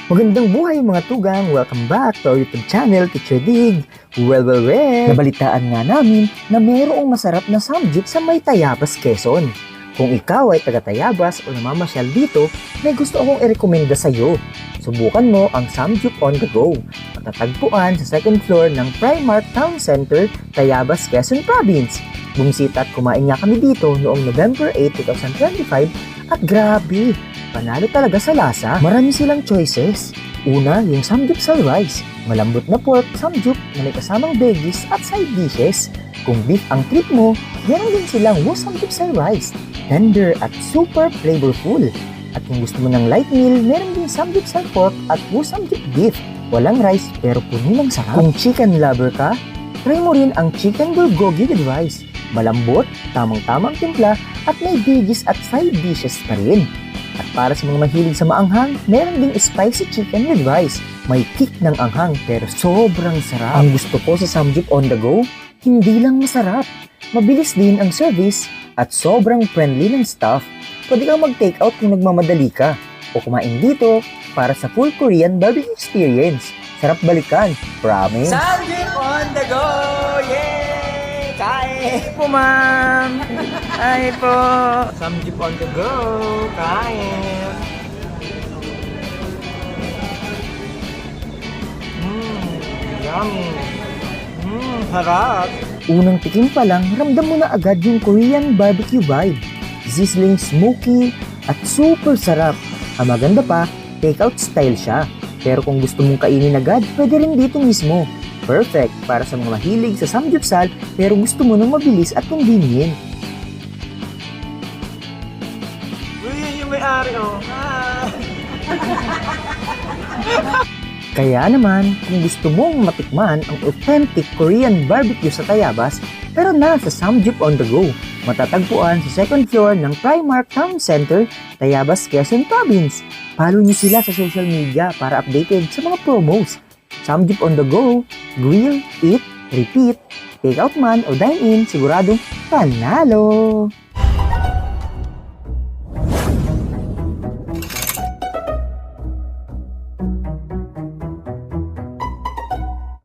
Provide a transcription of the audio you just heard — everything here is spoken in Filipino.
Magandang buhay mga tugang! Welcome back to our YouTube channel, Teacher Dig! Well, nabalitaan nga namin na mayroong masarap na samgyup sa may Tayabas, Quezon. Kung ikaw ay taga Tayabas o namamasyal dito, may gusto akong i-recommenda sa iyo. Subukan mo ang Samgyup on the Go. Matatagpuan sa second floor ng Primark Town Center, Tayabas, Quezon Province. Bumisita at kumain nga kami dito noong November 8, 2025 at grabe! Panalo talaga sa lasa. Marami silang choices. Una, yung samgyeopsal rice. Malambot na pork samgyup na may kasamang veggies at side dishes. Kung beef ang trip mo, meron din silang woo samgyeopsal rice. Tender at super flavorful. At kung gusto mo ng light meal, meron din samgyeopsal pork at woo samgyup beef. Walang rice pero puno ng sarap. Kung chicken lover ka, try mo rin ang chicken bulgogi with rice. Malambot, tamang-tamang timpla at may veggies at side dishes pa rin. At para sa mga mahilig sa maanghang, meron ding spicy chicken with rice. May kick ng anghang pero sobrang sarap. Ang gusto ko sa Samgyup on the Go, hindi lang masarap. Mabilis din ang service at sobrang friendly ng staff. Pwede kang mag-take out kung nagmamadali ka o kumain dito para sa full Korean barbecue experience. Sarap balikan, promise! Samgyup on the Go! Yay! Kain po, ma'am! Ay po! Samgyup on the Go! Kain! Yummy! Harap! Unang tikim pa lang, ramdam mo na agad yung Korean barbecue vibe. Sizzling, smoky, at super sarap. Ang maganda pa, take-out style siya. Pero kung gusto mong kainin agad, pwede rin dito mismo. Perfect para sa mga mahilig sa samgyupsal pero gusto mo ng mabilis at convenient. Uy, yun yung may-ari, oh! Ah. Kaya naman, kung gusto mong matikman ang authentic Korean barbecue sa Tayabas, pero nasa Samgyup on the Go, matatagpuan sa second floor ng Primark Town Center, Tayabas, Quezon Province. Follow niyo sila sa social media para updated sa mga promos. Samgyup on the Go, grill, eat, repeat, take out man o dine in, siguradong panalo!